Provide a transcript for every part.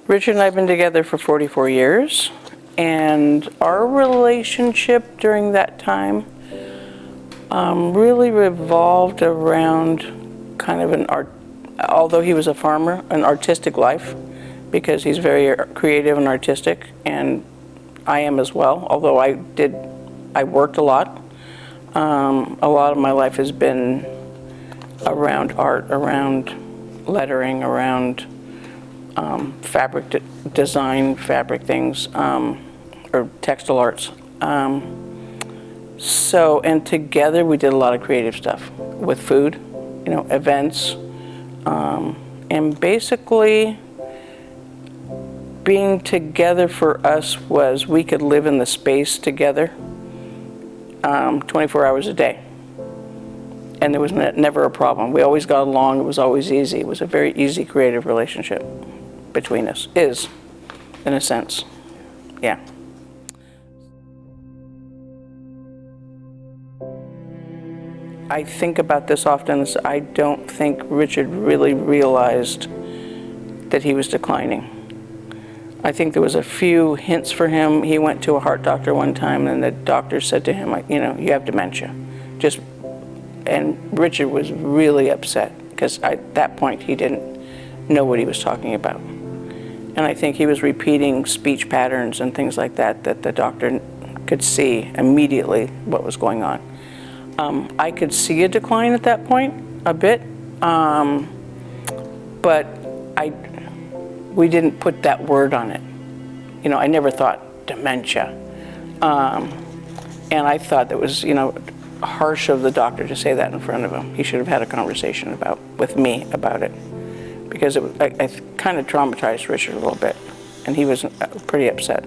Richard and I have been together for 44 years, and our relationship during that time really revolved around kind of although he was a farmer, an artistic life, because he's very creative and artistic, and I am as well, although I worked a lot. A lot of my life has been around art, around lettering, around fabric design, fabric things, or textile arts. And together we did a lot of creative stuff with food, events, and basically being together for us was we could live in the space together 24 hours a day. And there was never a problem. We always got along. It was always easy. It was a very easy creative relationship between us, in a sense. Yeah. I think about this often. I don't think Richard really realized that he was declining. I think there was a few hints for him. He went to a heart doctor one time, and the doctor said to him, you have dementia. And Richard was really upset because at that point he didn't know what he was talking about. And I think he was repeating speech patterns and things like that the doctor could see immediately what was going on. I could see a decline at that point, a bit, but we didn't put that word on it. I never thought dementia. And I thought that was, harsh of the doctor to say that in front of him. He should have had a conversation with me about it, because I kind of traumatized Richard a little bit, and he was pretty upset.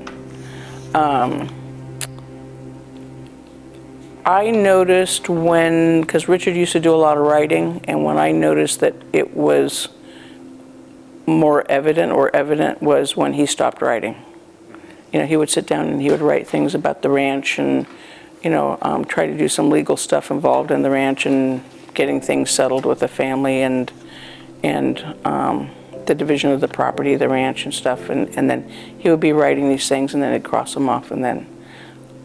I noticed because Richard used to do a lot of writing, and when I noticed that it was more evident was when he stopped writing. He would sit down and he would write things about the ranch and try to do some legal stuff involved in the ranch and getting things settled with the family and the division of the property, the ranch and stuff. And then he would be writing these things, and then he'd cross them off and then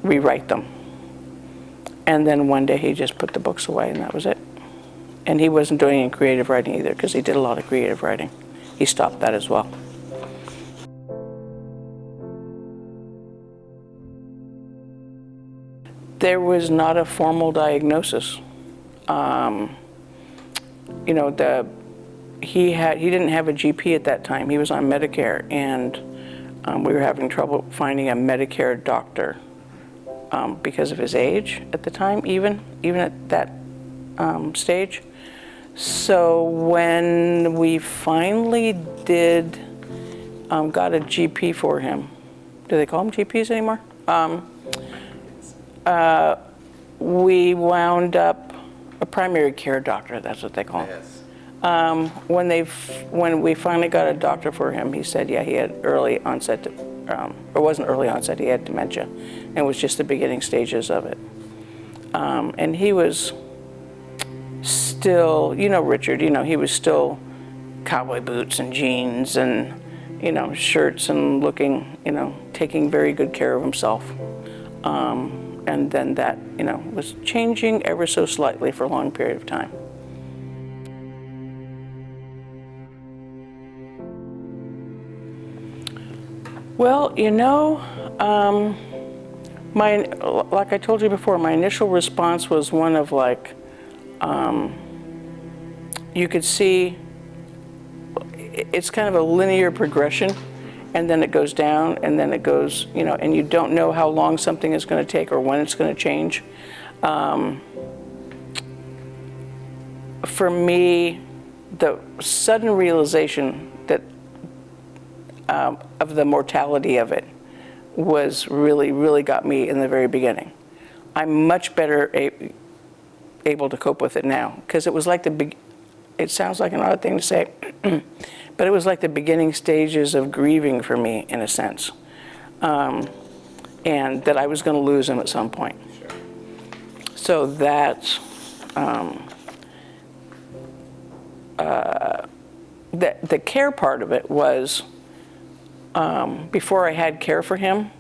rewrite them. And then one day he just put the books away, and that was it. And he wasn't doing any creative writing either, because he did a lot of creative writing. He stopped that as well. There was not a formal diagnosis. He didn't have a GP at that time. He was on Medicare, and we were having trouble finding a Medicare doctor because of his age at the time, even at that stage. So when we finally got a GP for him, do they call them GPs anymore? We wound up a primary care doctor. That's what they call them. Yes. When we finally got a doctor for him, he said, yeah, he had early onset, it wasn't early onset, he had dementia, and it was just the beginning stages of it. And he was still, Richard, he was still cowboy boots and jeans and, shirts and looking, taking very good care of himself. And then that, was changing ever so slightly for a long period of time. Well, like I told you before, my initial response was one of you could see it's kind of a linear progression, and then it goes down, and then it goes, and you don't know how long something is going to take or when it's going to change. For me, the sudden realization that of the mortality of it was really got me in the very beginning. I'm much better able to cope with it now, because it was like it sounds like an odd thing to say, but it was like the beginning stages of grieving for me, in a sense, and that I was going to lose him at some point. Sure. So that's the care part of it was, before I had care for him,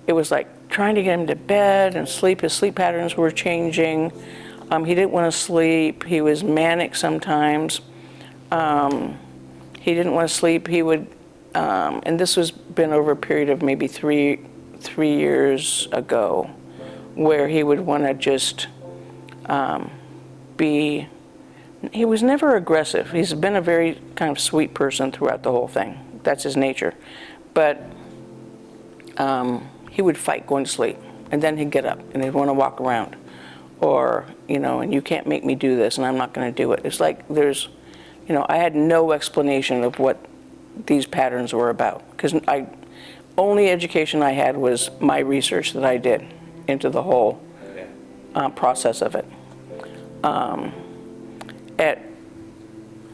it was like trying to get him to bed and sleep. His sleep patterns were changing. He didn't want to sleep. He was manic sometimes. He didn't want to sleep. He would, and this was been over a period of maybe three years ago, where he would want to just be. He was never aggressive. He's been a very kind of sweet person throughout the whole thing. That's his nature. But he would fight going to sleep, and then he'd get up and he'd want to walk around, or, and you can't make me do this, and I'm not going to do it. It's like there's, I had no explanation of what these patterns were about, because only education I had was my research that I did into the whole process of it.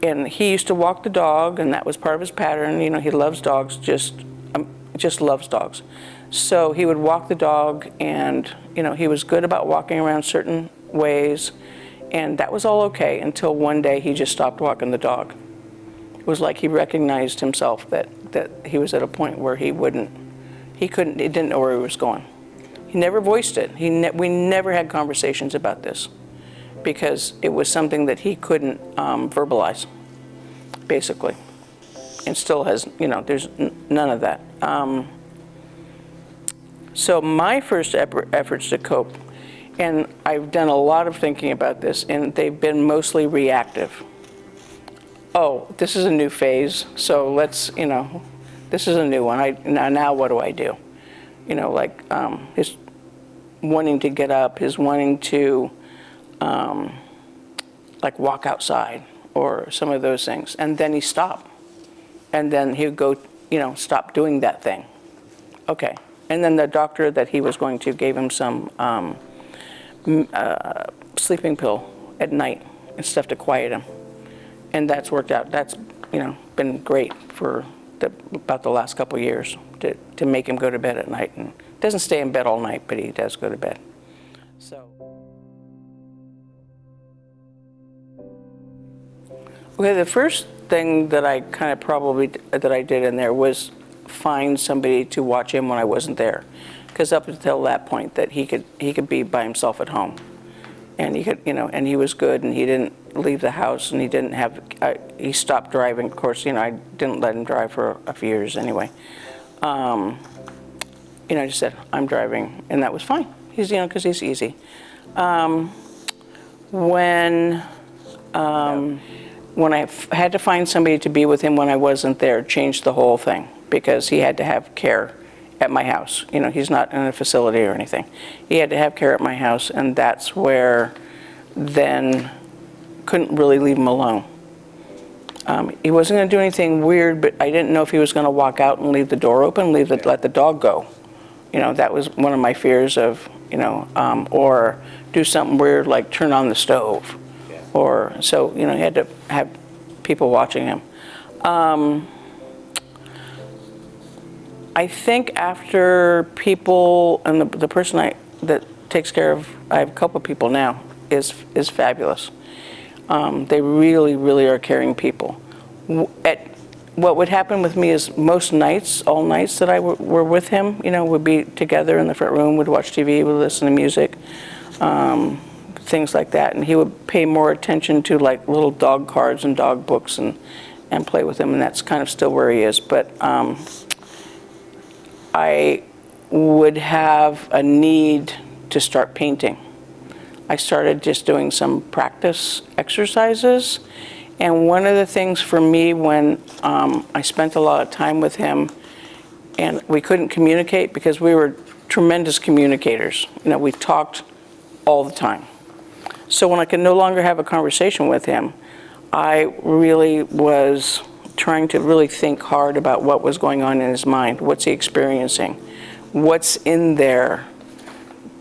And he used to walk the dog, and that was part of his pattern. He loves dogs, just loves dogs. So he would walk the dog, and he was good about walking around certain ways, and that was all okay until one day he just stopped walking the dog. It was like he recognized himself that he was at a point where he didn't know where he was going. He never voiced it. We never had conversations about this, because it was something that he couldn't verbalize, basically, and still has. There's none of that. So my first efforts to cope, and I've done a lot of thinking about this, and they've been mostly reactive. Oh, this is a new phase, so let's, this is a new one. Now what do I do? Like his wanting to get up, his wanting to like walk outside, or some of those things. And then he stopped. And then he would go, stop doing that thing. Okay. And then the doctor that he was going to gave him some sleeping pill at night and stuff to quiet him. And that's worked out. That's, been great for about the last couple of years to make him go to bed at night. And doesn't stay in bed all night, but he does go to bed. So. Okay, the first thing that I kind of that I did in there was find somebody to watch him when I wasn't there, because up until that point that he could be by himself at home, and he could, and he was good, and he didn't leave the house, and he didn't have he stopped driving. Of course, I didn't let him drive for a few years anyway. I just said, I'm driving, and that was fine. He's, because he's easy. When I had to find somebody to be with him when I wasn't there, changed the whole thing, because he had to have care at my house. He's not in a facility or anything. He had to have care at my house, and that's where then couldn't really leave him alone. He wasn't going to do anything weird, but I didn't know if he was going to walk out and leave the door open, let the dog go. That was one of my fears of, or do something weird like turn on the stove. Or so, he had to have people watching him. I think after people, and the person that takes care of, I have a couple of people now, is fabulous. They really, really are caring people. What would happen with me is most nights, all nights that I were with him, would be together in the front room, would watch TV, would listen to music. Things like that, and he would pay more attention to like little dog cards and dog books and play with them, and that's kind of still where he is. But I would have a need to start painting. I started just doing some practice exercises, and one of the things for me when I spent a lot of time with him and we couldn't communicate, because we were tremendous communicators. We talked all the time. So when I could no longer have a conversation with him, I really was trying to really think hard about what was going on in his mind. What's he experiencing? What's in there?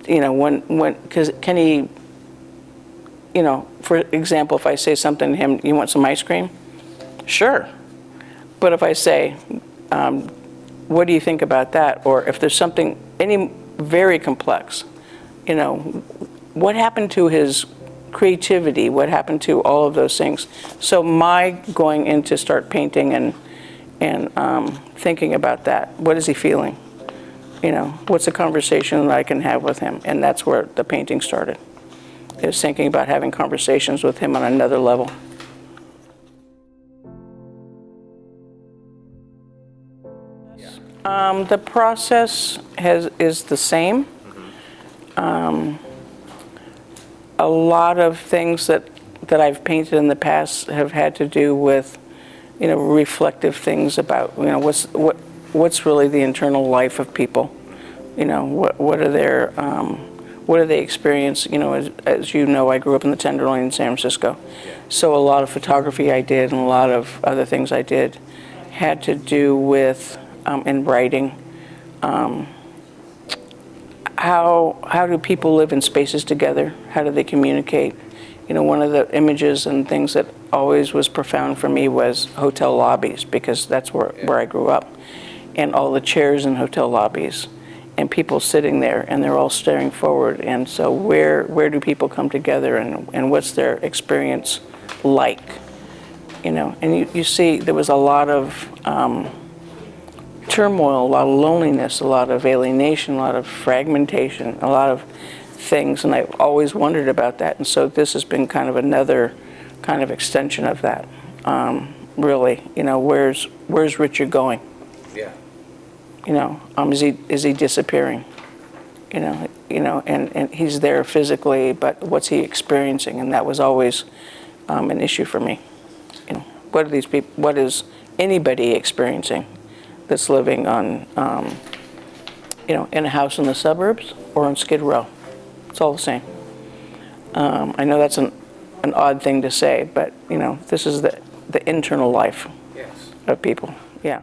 Because can he for example, if I say something to him, you want some ice cream? Sure. But if I say, what do you think about that? Or if there's something, any very complex, what happened to his creativity? What happened to all of those things? So my going in to start painting and thinking about that, what is he feeling? What's the conversation that I can have with him? And that's where the painting started. It was thinking about having conversations with him on another level. The process is the same. A lot of things that I've painted in the past have had to do with, reflective things about, what's really the internal life of people. What are their, what do they experience? As you know, I grew up in the Tenderloin in San Francisco. So a lot of photography I did and a lot of other things I did had to do with, in writing, how do people live in spaces together? How do they communicate? One of the images and things that always was profound for me was hotel lobbies, because that's where I grew up. And all the chairs in hotel lobbies and people sitting there and they're all staring forward. And so where do people come together and what's their experience like? And you see there was a lot of turmoil, a lot of loneliness, a lot of alienation, a lot of fragmentation, a lot of things, and I've always wondered about that. And so this has been kind of another kind of extension of that. Really, where's Richard going? Yeah. Is he disappearing? And he's there physically, but what's he experiencing? And that was always an issue for me. What are these people? What is anybody experiencing that's living on, in a house in the suburbs or on Skid Row? It's all the same. I know that's an odd thing to say, but this is the internal life of people. Yeah.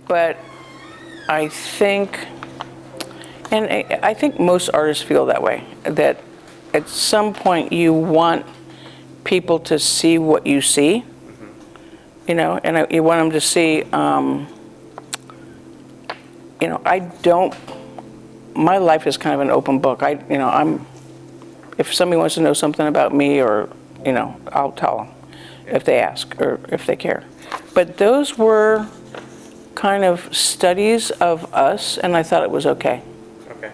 But I think, and I think most artists feel that way, that at some point you want people to see what you see, and you want them to see, my life is kind of an open book. If somebody wants to know something about me, or, I'll tell them if they ask or if they care. But those were kind of studies of us, and I thought it was okay. Okay.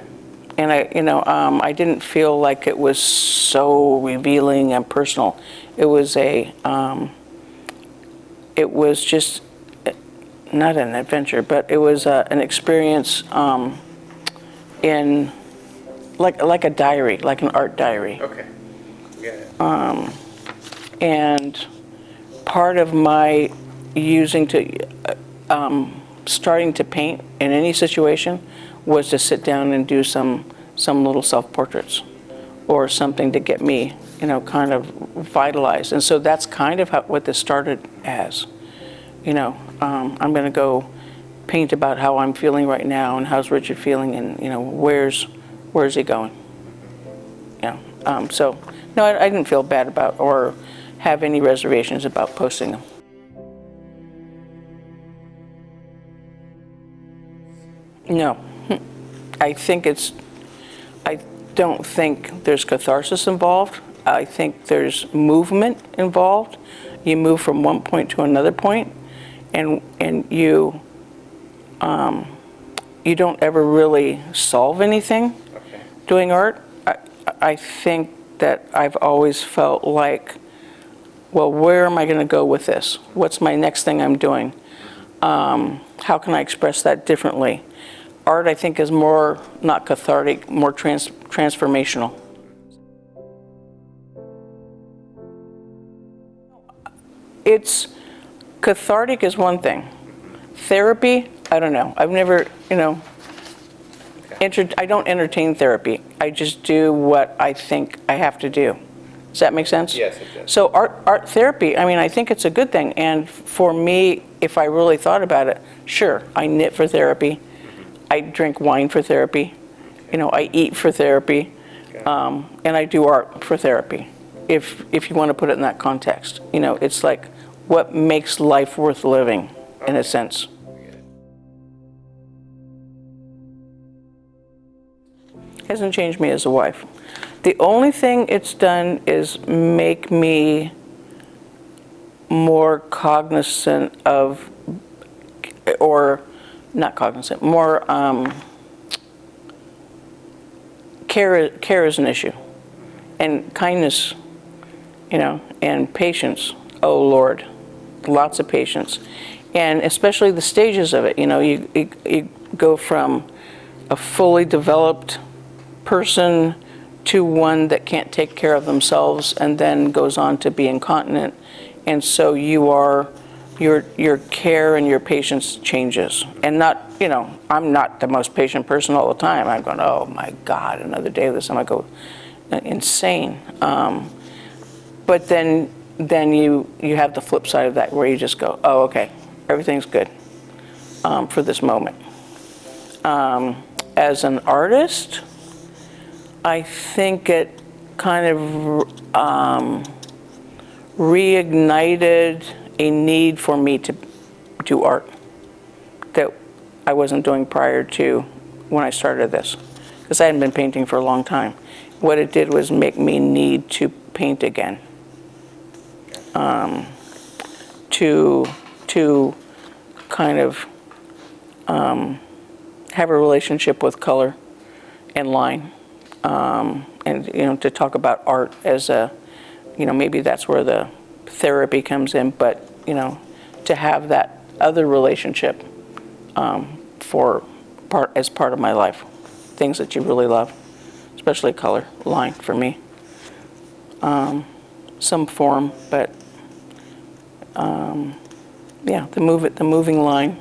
And I didn't feel like it was so revealing and personal. It was it was just not an adventure, but it was an experience in like a diary, like an art diary. Okay. Yeah. And part of my starting to paint in any situation was to sit down and do some little self-portraits or something to get me, kind of vitalized. And so that's kind of what this started as. I'm going to go paint about how I'm feeling right now and how's Richard feeling, and where's he going. So no, I didn't feel bad about or have any reservations about posting them. No, I don't think there's catharsis involved. I think there's movement involved. You move from one point to another point, and you don't ever really solve anything doing art. I think that I've always felt like, well, where am I going to go with this? What's my next thing I'm doing? How can I express that differently? Art, I think, is more not cathartic, more transformational. It's cathartic is one thing. Therapy, I don't know. I've never, I don't entertain therapy. I just do what I think I have to do. Does that make sense? Yes, it does. So art therapy, I think it's a good thing. And for me, if I really thought about it, sure, I knit for therapy. I drink wine for therapy. I eat for therapy, and I do art for therapy, if you want to put it in that context. It's like what makes life worth living, in a sense. Hasn't changed me as a wife. The only thing it's done is make me more cognizant of, or not cognizant, more care is an issue, and kindness, and patience. Oh Lord, lots of patience, and especially the stages of it. You go from a fully developed person to one that can't take care of themselves and then goes on to be incontinent, and so your care and your patience changes. And not, I'm not the most patient person all the time. I'm going, oh my God, another day of this, and I go insane. But then you have the flip side of that, where you just go, oh, okay, everything's good for this moment. As an artist, I think it kind of reignited a need for me to do art that I wasn't doing prior to when I started this, because I hadn't been painting for a long time. What it did was make me need to paint again, to kind of have a relationship with color and line. And to talk about art as a, maybe that's where the therapy comes in, but to have that other relationship as part of my life, things that you really love, especially color, line for me, some form, but yeah, the moving line.